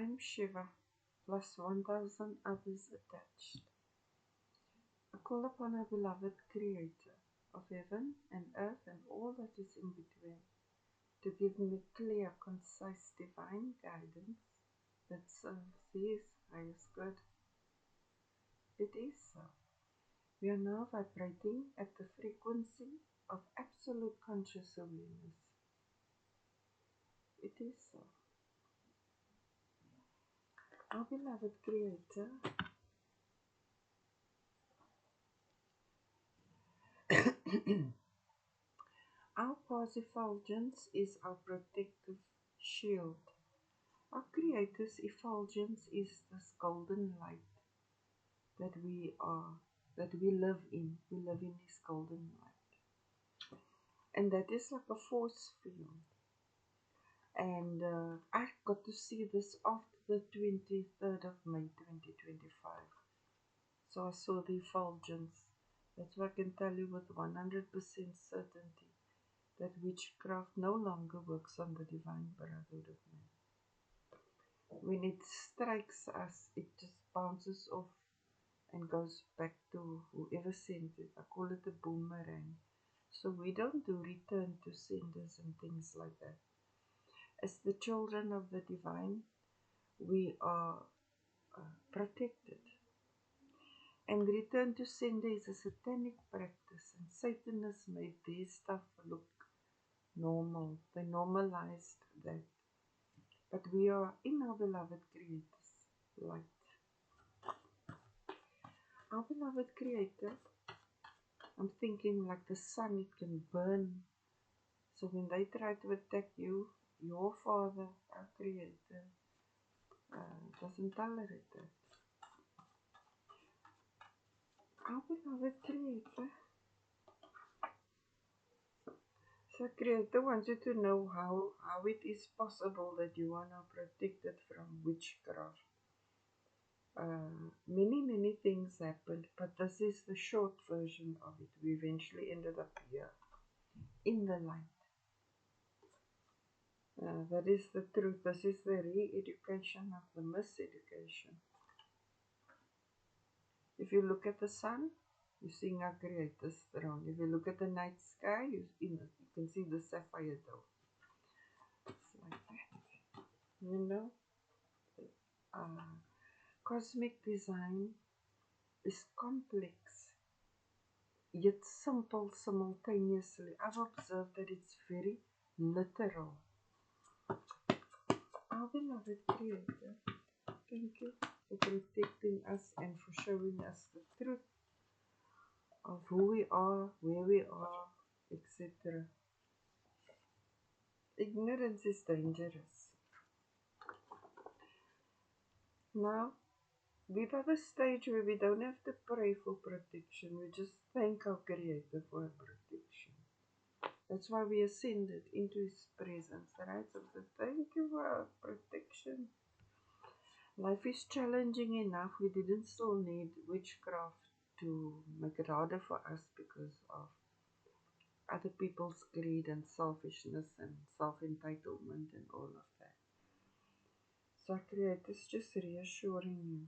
I'm Shiva, plus 1,000 others attached. I call upon our beloved Creator of heaven and earth and all that is in between to give me clear, concise, divine guidance that serves His highest good. It is so. We are now vibrating at the frequency of absolute conscious awareness. It is so. Our beloved Creator, our pause effulgence is our protective shield. Our Creator's effulgence is this golden light that we are, that we live in. We live in His golden light. And that is like a force field. And I got to see this after the 23rd of May 2025. So I saw the effulgence. That's why I can tell you with 100% certainty that witchcraft no longer works on the divine brotherhood of man. When it strikes us, it just bounces off and goes back to whoever sent it. I call it a boomerang. So we don't do return to senders and things like that. As the children of the divine, we are protected. And return to sender is a satanic practice, and Satanists made their stuff look normal. They normalized that. But we are in our beloved Creator's light. Our beloved Creator, I'm thinking like the sun, it can burn. So when they try to attack you, your Father, our Creator, doesn't tolerate that. Our beloved Creator. So Creator wants you to know how it is possible that you are now protected from witchcraft. Many things happened, but this is the short version of it. We eventually ended up here, in the light. That is the truth. This is the re-education of the miseducation. If you look at the sun, you see our Creator's throne. If you look at the night sky, you can see the sapphire dome. It's like that. You know? Cosmic design is complex, yet simple simultaneously. I've observed that it's very literal. Our beloved Creator, thank you for protecting us and for showing us the truth of who we are, where we are, etc. Ignorance is dangerous. Now, we're at a stage where we don't have to pray for protection. We just thank our Creator for protection. That's why we ascended into His presence, right? So thank you for our protection. Life is challenging enough. We didn't still need witchcraft to make it harder for us because of other people's greed and selfishness and self-entitlement and all of that. So our Creator's just reassuring you.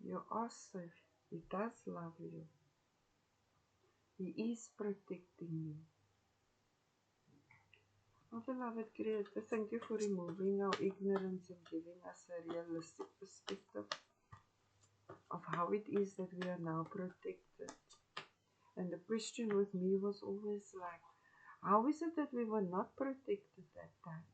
You are safe. He does love you. He is protecting you. Our beloved Creator, thank you for removing our ignorance and giving us a realistic perspective of how it is that we are now protected. And the question with me was always like, how is it that we were not protected that time?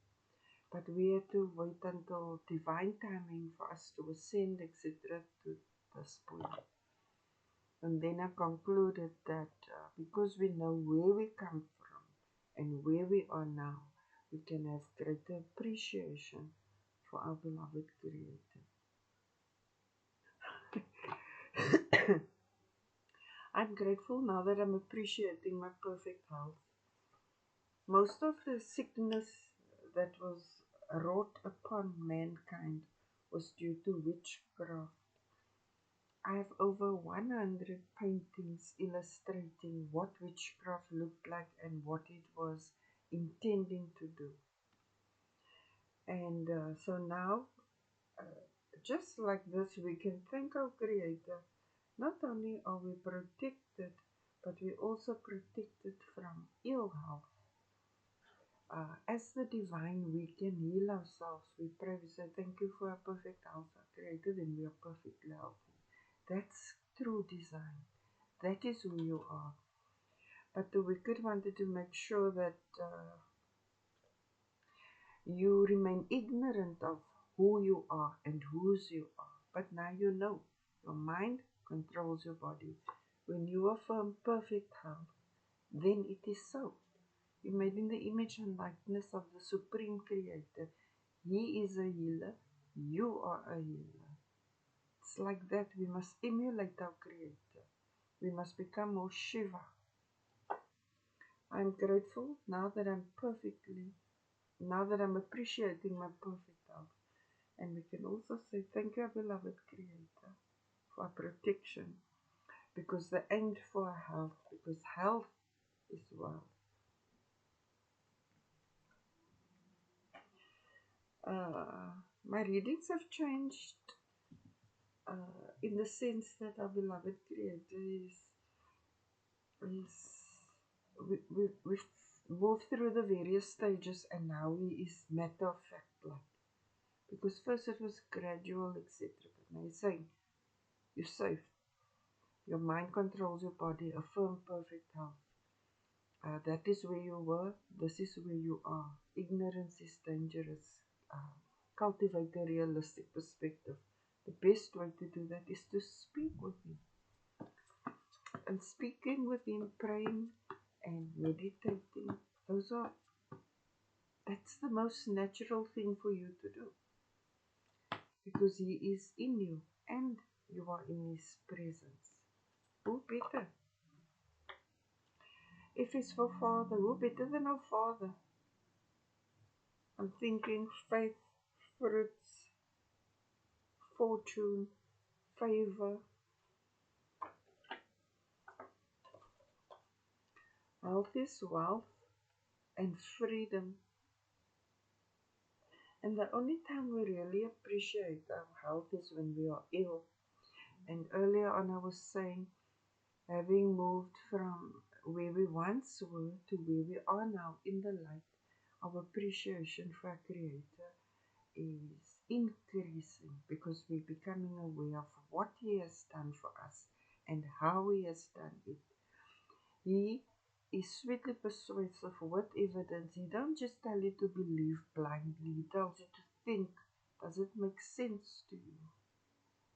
But we had to wait until divine timing for us to ascend, etc., to this point. And then I concluded that because we know where we come from and where we are now, we can have greater appreciation for our beloved Creator. I'm grateful now that I'm appreciating my perfect health. Most of the sickness that was wrought upon mankind was due to witchcraft. I have over 100 paintings illustrating what witchcraft looked like and what it was intending to do. And so now, uh, just like this, we can thank our Creator. Not only are we protected, but we also protected from ill health. As the divine, we can heal ourselves. We pray, we say, thank you for a perfect health, our Creator, then we are perfectly healthy. That's true design. That is who you are. But the wicked wanted to make sure that you remain ignorant of who you are and whose you are. But now you know. Your mind controls your body. When you affirm perfect health, then it is so. You're made in the image and likeness of the Supreme Creator. He is a healer. You are a healer. It's like that. We must emulate our Creator. We must become more Shiva. I'm grateful now that now that I'm appreciating my perfect health. And we can also say, thank you, beloved Creator, for protection. Because they aimed for health. Because health is wealth. My readings have changed in the sense that our beloved Creator is we've moved through the various stages and now He is matter of fact like. Because first it was gradual, etc. But now He's saying, you're safe. Your mind controls your body, affirm perfect health. That is where you were, this is where you are. Ignorance is dangerous. Cultivate a realistic perspective. The best way to do that is to speak with Him. And speaking with Him, praying and meditating, that's the most natural thing for you to do. Because He is in you and you are in His presence. Who better? If it's for Father, who better than our Father? I'm thinking faith, fruits, fortune, favor, health is wealth, and freedom. And the only time we really appreciate our health is when we are ill. And earlier on I was saying, having moved from where we once were to where we are now in the light, our appreciation for our Creator is increasing because we're becoming aware of what He has done for us and how He has done it. He is sweetly persuasive with evidence. He don't just tell you to believe blindly. He tells you to think. Does it make sense to you?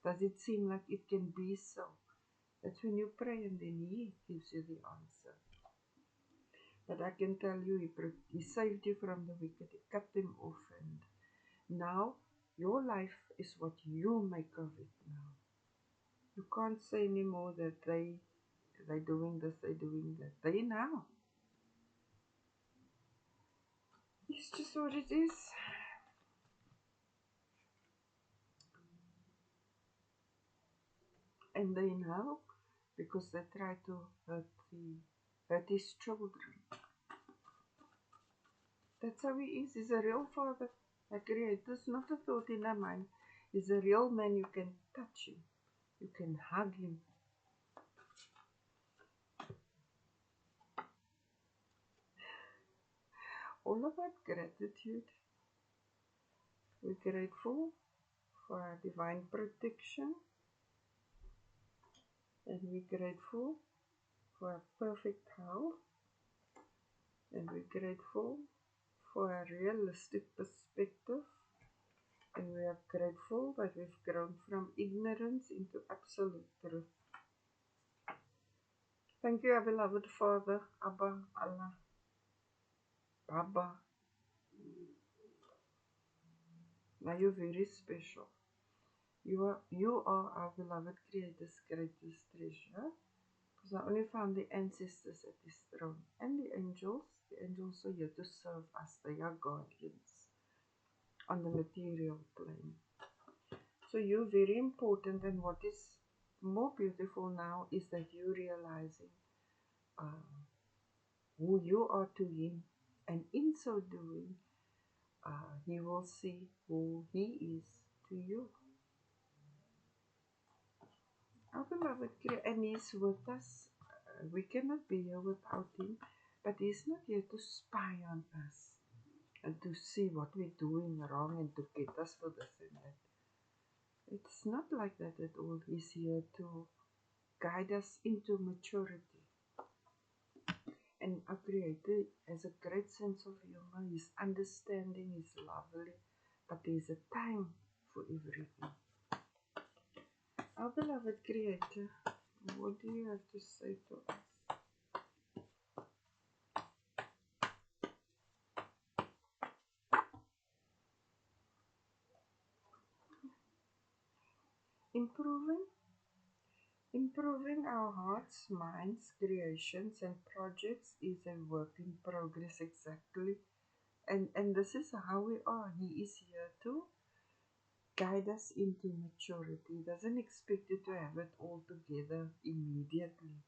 Does it seem like it can be so? That's when you pray and then He gives you the answer. But I can tell you, He saved you from the wicked. He cut them off. And now, your life is what you make of it now. You can't say anymore that they're doing this, they're doing that. They now. It's just what it is. And they now, because they try to hurt His children. That's how He is. He's a real Father. A Creator. It's not a thought in our mind. He's a real man. You can touch Him. You can hug Him. All about gratitude. We're grateful for our divine protection. And we're grateful for our perfect health. And we're grateful for a realistic perspective. And we are grateful that we've grown from ignorance into absolute truth. Thank you, our beloved Father, Abba, Allah, Baba. Now you're very special. You are our beloved Creator's greatest treasure. Because I only found the ancestors at His throne. And the angels. The angels are here to serve us. They are guardians on the material plane. So you're very important, and what is more beautiful now is that you're realizing who you are to Him, and in so doing, He will see who He is to you. Our beloved Creator, and He's with us. We cannot be here without Him, but He's not here to spy on us and to see what we're doing wrong and to get us for this and that. It's not like that at all. He's here to guide us into maturity. And our Creator has a great sense of humor. His understanding is lovely, but there's a time for everything. Our beloved Creator, what do you have to say to us? Improving our hearts, minds, creations, and projects is a work in progress exactly. And this is how we are. He is here to guide us into maturity. He doesn't expect you to have it all together immediately.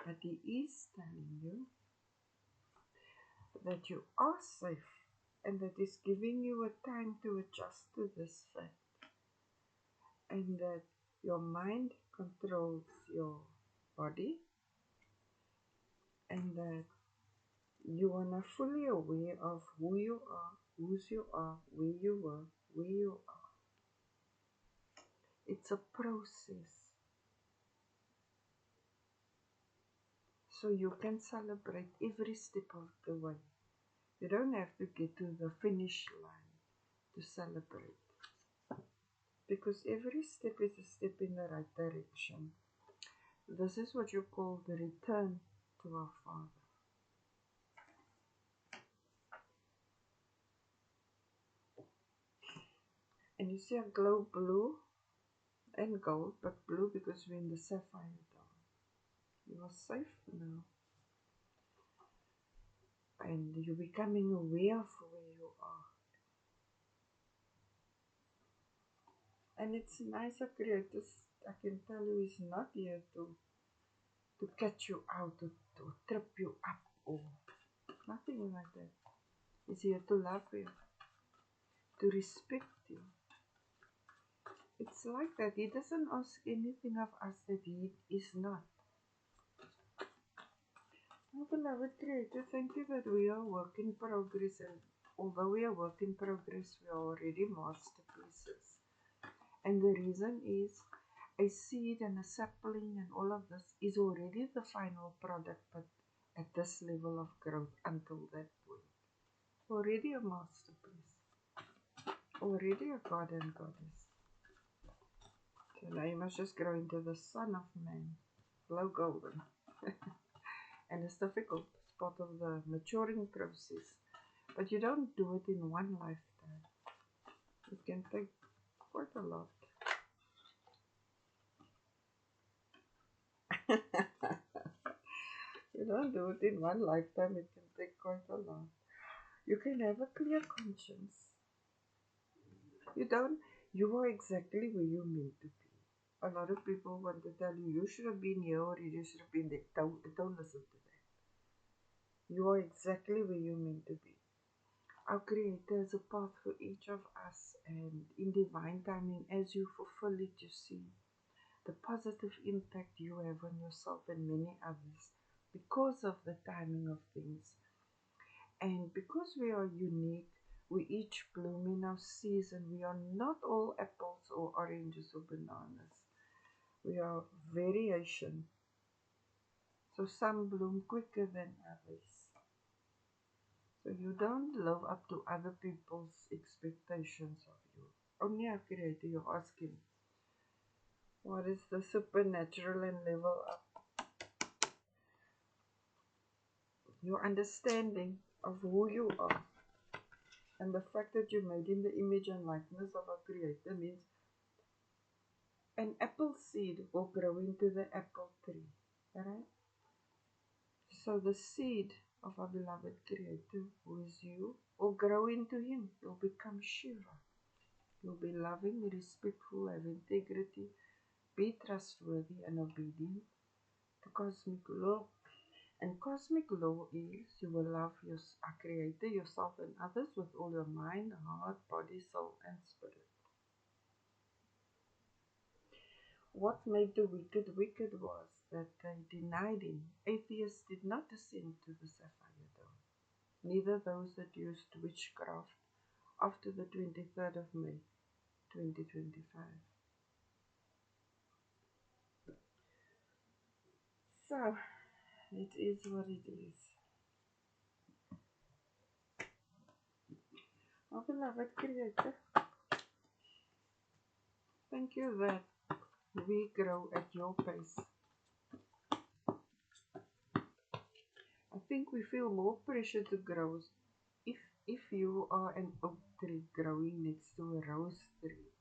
But He is telling you that you are safe and that He's giving you a time to adjust to this fact. And that your mind controls your body, and that you are not fully aware of who you are, whose you are, where you were, where you are. It's a process. So you can celebrate every step of the way. You don't have to get to the finish line to celebrate. Because every step is a step in the right direction. This is what you call the return to our Father. And you see a glow blue and gold, but blue because we're in the sapphire dawn. You are safe now. And you're becoming aware of where you are. And it's nice of creators, I can tell you, is not here to catch you out, to trip you up, or nothing like that. He's here to love you, to respect you. It's like that. He doesn't ask anything of us that He is not. Oh, beloved Creator, thank you that we are work in progress, and although we are work in progress, we are already masterpieces. And the reason is a seed and a sapling and all of this is already the final product, but at this level of growth until that point. Already a masterpiece. Already a god and goddess. So now you must just grow into the Son of Man. Glow golden. And it's difficult. It's part of the maturing process. But you don't do it in one lifetime. It can take quite a lot. You don't do it in one lifetime. It can take quite a lot. You can have a clear conscience. You are exactly where you're meant to be. A lot of people want to tell you, you should have been here or you should have been there. Don't listen to that. You are exactly where you're meant to be. Our Creator has a path for each of us, and in divine timing, as you fulfill it, you see the positive impact you have on yourself and many others because of the timing of things. And because we are unique, we each bloom in our season. We are not all apples or oranges or bananas. We are variation. So some bloom quicker than others. So you don't live up to other people's expectations of you. Only our Creator, you're asking, what is the supernatural and level up? Your understanding of who you are. And the fact that you're made in the image and likeness of our Creator means an apple seed will grow into the apple tree. Alright? So the seed of our beloved Creator, who is you, will grow into Him. You'll become Shiva. You'll be loving, respectful, have integrity, be trustworthy and obedient to cosmic law, And cosmic law is you will love your creator, yourself, and others with all your mind, heart, body, soul, and spirit. What made the wicked wicked was that they denied him. Atheists did not ascend to the sapphire dome, neither those that used witchcraft after the 23rd of May 2025. So, it is what it is. Our beloved Creator, thank you that we grow at your pace. I think we feel more pressure to grow if you are an oak tree growing next to a rose tree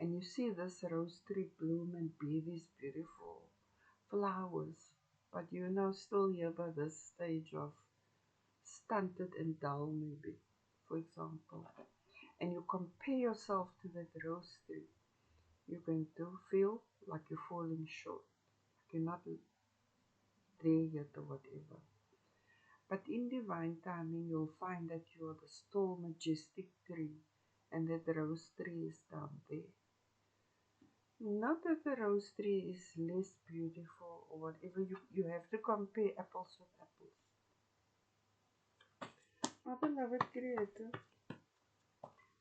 and you see this rose tree bloom and bear these beautiful flowers, but you're now still here by this stage of stunted and dull maybe, for example, and you compare yourself to that rose tree, you're going to feel like you're falling short, like you're not there yet or whatever. But in divine timing, you'll find that you are the tall, majestic tree, and that the rose tree is down there. Not that the rose tree is less beautiful or whatever, you have to compare apples with apples. Our beloved Creator,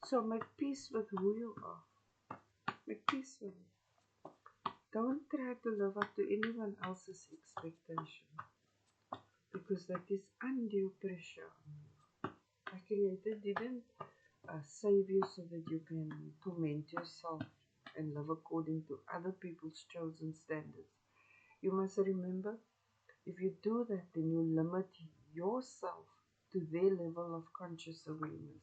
so make peace with who you are. Make peace with it. Don't try to live up to anyone else's expectation, because that is undue pressure on you. Our Creator didn't save you so that you can torment yourself and live according to other people's chosen standards. You must remember, if you do that, then you limit yourself to their level of conscious awareness.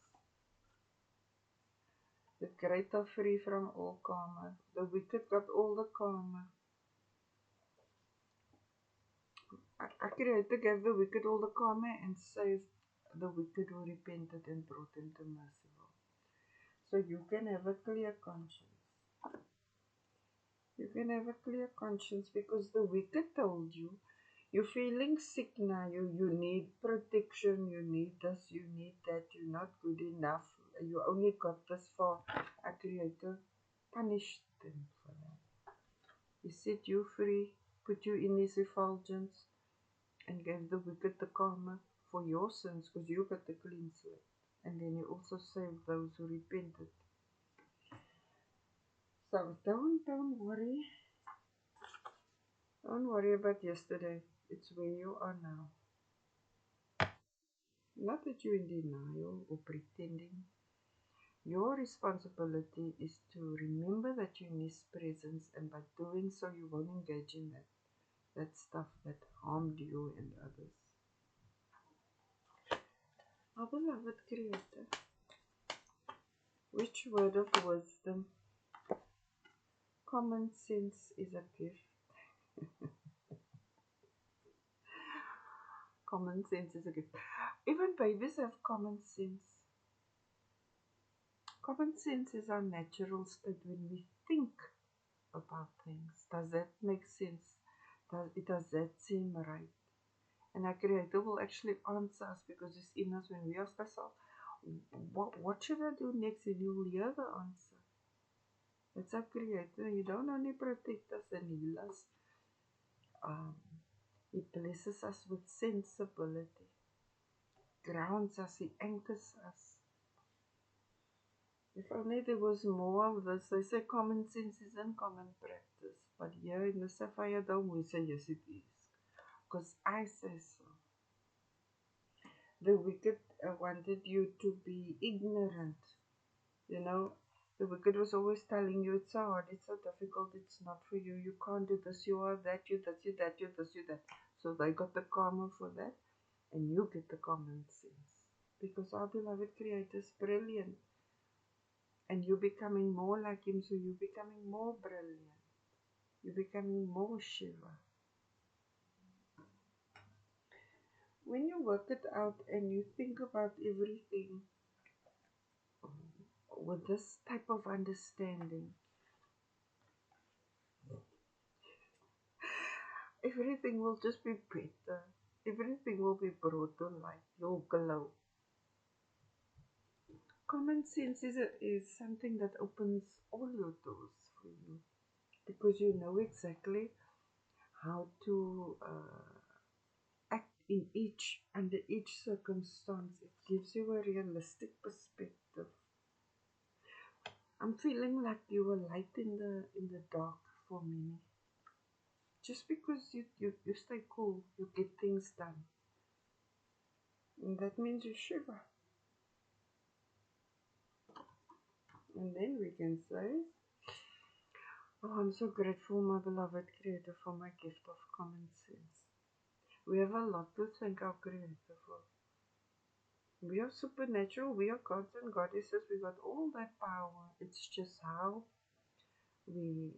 The great are free from all karma. The wicked got all the karma. Our Creator gave the wicked all the karma and saved the wicked who repented and brought them to merciful. So you can have a clear conscience. You can have a clear conscience because the wicked told you, you're feeling sick now, you need protection, you need this, you need that, you're not good enough, you only got this far. Our Creator punished them for that. He set you free, put you in His effulgence, and gave the wicked the karma for your sins because you got the clean slate. And then He also saved those who repented. So don't worry. Don't worry about yesterday. It's where you are now. Not that you're in denial or pretending. Your responsibility is to remember that you're in His presence, and by doing so, you won't engage in that stuff that harmed you and others. Our beloved Creator, which word of wisdom? Common sense is a gift. Common sense is a gift. Even babies have common sense. Common sense is our natural state when we think about things. Does that make sense? Does that seem right? And our Creator will actually answer us because it's in us when we ask ourselves, what should I do next? And you'll hear the answer. It's our Creator. He don't only protect us and heal us. He blesses us with sensibility, grounds us, He anchors us. If only there was more of this. They say common sense isn't common practice. But here in the Sapphire Dome, we say yes it is. Because I say so. The wicked wanted you to be ignorant. You know, the wicked was always telling you it's so hard, it's so difficult, it's not for you, you can't do this, you are that, you this, you that, you this, you that. So they got the karma for that, and you get the common sense. Because our beloved Creator is brilliant. And you're becoming more like Him, so you're becoming more brilliant. You're becoming more Shiva. When you work it out and you think about everything with this type of understanding, everything will just be better. Everything will be brought to light. You'll glow. Common sense is something that opens all your doors for you because you know exactly how to act in each under each circumstance. It gives you a realistic perspective. I'm feeling like you were light in the dark for many. Just because you stay cool, you get things done. And that means you shiver. And then we can say, oh, I'm so grateful, my beloved Creator, for my gift of common sense. We have a lot to thank our Creator for. We are supernatural, we are gods and goddesses, we got all that power. It's just how we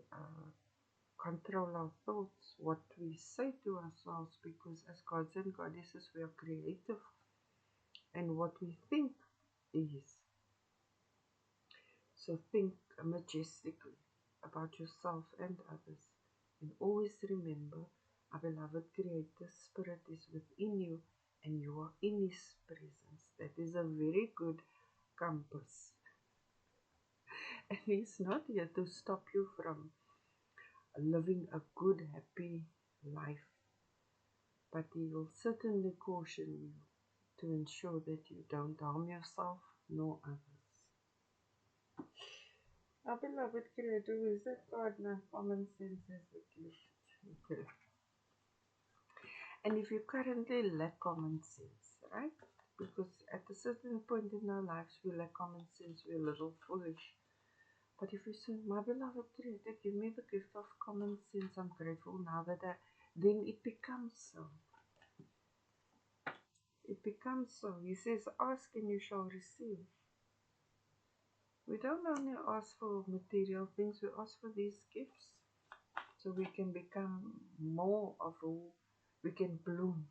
control our thoughts, what we say to ourselves, because as gods and goddesses, we are creative, and what we think is. So think majestically about yourself and others, and always remember our beloved Creator Spirit is within you, and you are in His presence. That is a very good compass. And He's not here to stop you from living a good, happy life, but He will certainly caution you to ensure that you don't harm yourself nor others. Our beloved Creator, who is that God now? Common sense is the gift. Okay. And if you currently lack common sense, right? Because at a certain point in our lives we lack common sense, we're a little foolish. But if you say, my beloved Creator, give me the gift of common sense, I'm grateful now that then it becomes so. It becomes so. He says, ask and you shall receive. We don't only ask for material things, we ask for these gifts so we can become more of who we can bloom.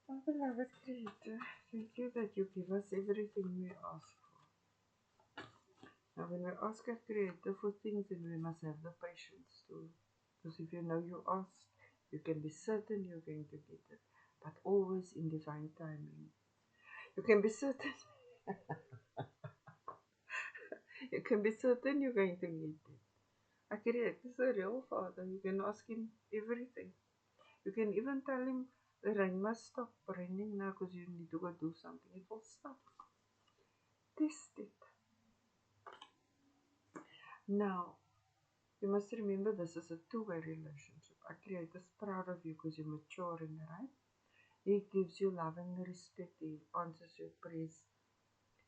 Oh, beloved Creator, thank you that you give us everything we ask for. Now, when we ask our Creator for things, then we must have the patience too. Because if you know you ask, you can be certain you're going to get it, but always in divine timing. You can be certain. You can be certain you're going to get it. Our Creator is a real Father. You can ask Him everything. You can even tell Him the rain must stop raining now because you need to go do something. It will stop. Test it. Now, you must remember this is a two-way relationship. Our Creator is proud of you because you're maturing, right? He gives you love and respect. He answers your prayers.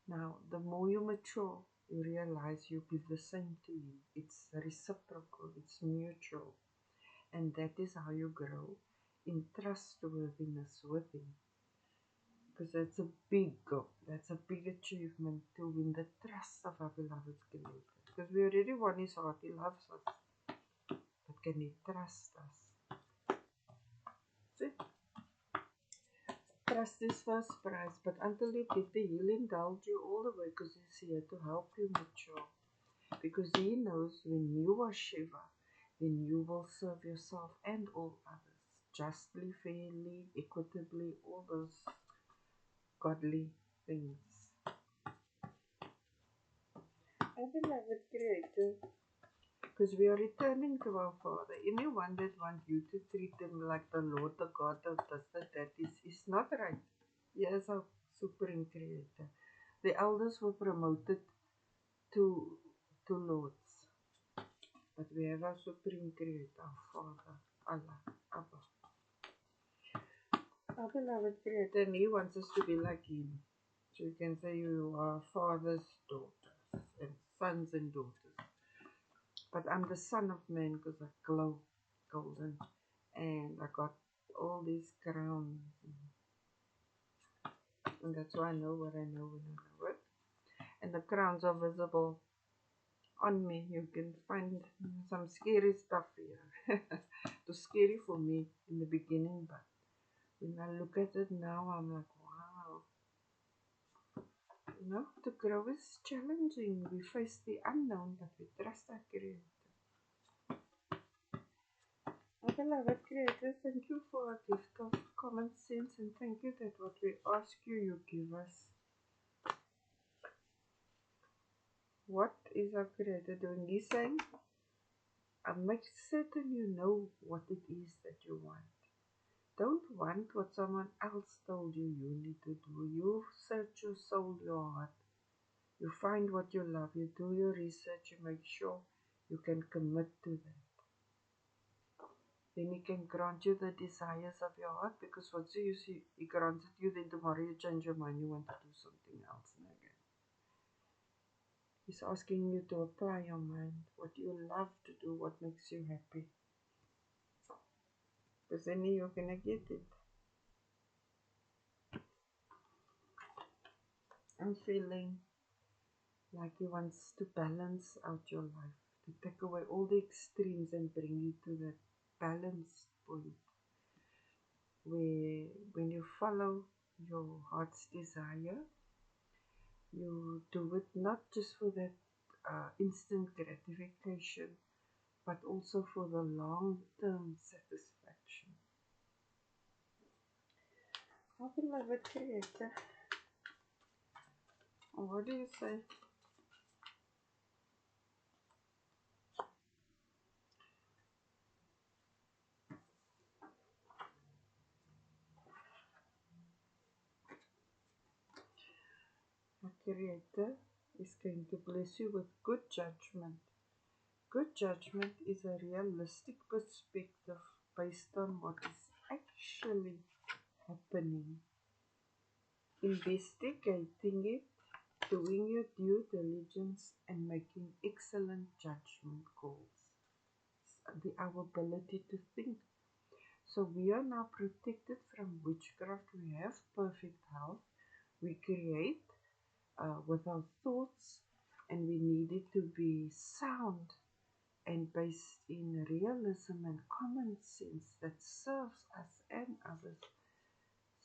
Now, the more you mature, you realize you give the same to Him. It's reciprocal. It's mutual. And that is how you grow in trustworthiness with Him. Because that's a big goal. That's a big achievement to win the trust of our beloved Creator. Because we already won His heart. He loves us. But can He trust us? See? Trust is first prize. But until you get the He'll indulge you all the way because He's here to help you mature. Because He knows when you are Shiva, then you will serve yourself and all others. Justly, fairly, equitably, all those godly things. Our beloved Creator, because we are returning to our Father. Anyone that wants you to treat them like the Lord, the God of this, that is not right. He is our Supreme Creator. The elders were promoted to lords. But we have our Supreme Creator, our Father, Allah, Abba. Our beloved Creator, and He wants us to be like Him. So you can say you are Father's daughters and sons and daughters. But I'm the Son of Man because I glow golden. And I got all these crowns. And that's why I know what I know when I know it. And the crowns are visible on me. You can find some scary stuff here. It was scary for me in the beginning, but when I look at it now, I'm like, wow. You know, to grow is challenging. We face the unknown, but we trust our Creator. Our beloved Creator, thank you for a gift of common sense and thank you that what we ask you, you give us. What is our Creator doing? He's saying, make certain you know what it is that you want. Don't want what someone else told you you need to do. You search your soul, your heart. You find what you love. You do your research. You make sure you can commit to that. Then He can grant you the desires of your heart because once you see He granted you, then tomorrow you change your mind. You want to do something else again. He's asking you to apply your mind. What you love to do, what makes you happy. Because then you're going to get it. I'm feeling like He wants to balance out your life, to take away all the extremes and bring you to that balance point where when you follow your heart's desire, you do it not just for that instant gratification, but also for the long-term satisfaction. Our beloved Creator, what do you say? Our Creator is going to bless you with good judgment. Good judgment is a realistic perspective based on what is actually happening. Investigating it, doing your due diligence, and making excellent judgment calls. Our ability to think. So we are now protected from witchcraft. We have perfect health. We create with our thoughts, and we need it to be sound and based in realism and common sense that serves us and others.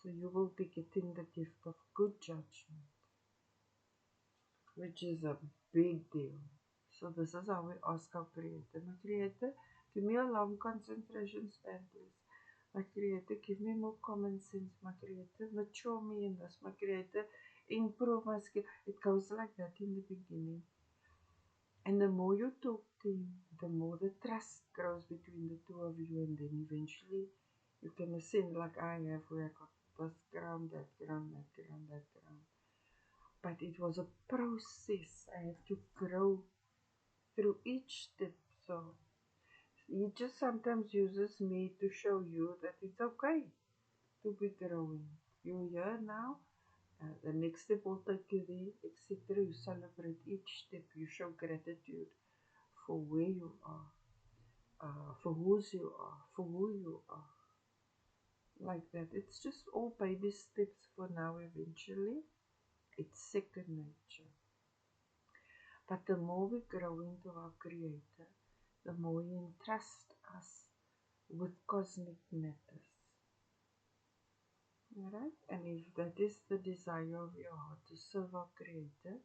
So you will be getting the gift of good judgment, which is a big deal. So this is how we ask our Creator. My Creator, give me a long concentration span, please. My Creator, give me more common sense. My Creator, mature me in this. My Creator, improve my skill. It goes like that in the beginning. And the more you talk to Him, the more the trust grows between the two of you, and then eventually you can ascend like I have, where I got this ground, that ground, that ground, that ground. But it was a process. I had to grow through each step. So He just sometimes uses me to show you that it's okay to be growing. You're here now. The next step will take you there, etc. You celebrate each step. You show gratitude for where you are, for whose you are, for who you are. Like that. It's just all baby steps for now. Eventually, it's second nature. But the more we grow into our Creator, the more He entrusts us with cosmic matters. Alright? And if that is the desire of your heart to serve our Creator,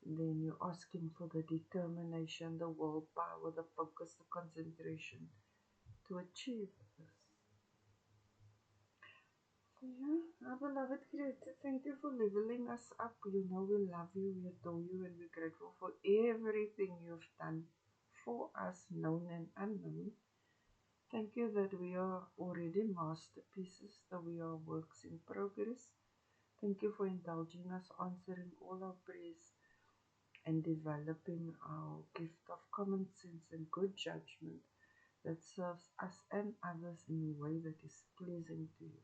then you ask Him for the determination, the willpower, the focus, the concentration to achieve this. So yeah, our beloved Creator, thank you for leveling us up. You know we love you, we adore you, and we're grateful for everything you've done for us, known and unknown. Thank you that we are already masterpieces, that we are works in progress. Thank you for indulging us, answering all our prayers, and developing our gift of common sense and good judgment that serves us and others in a way that is pleasing to you.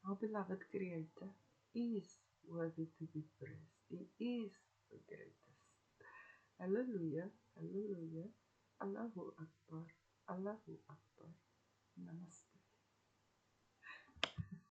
Our beloved Creator is worthy to be praised. He is the greatest. Hallelujah, hallelujah, Allahu Akbar, Allahu Akbar. Namaste.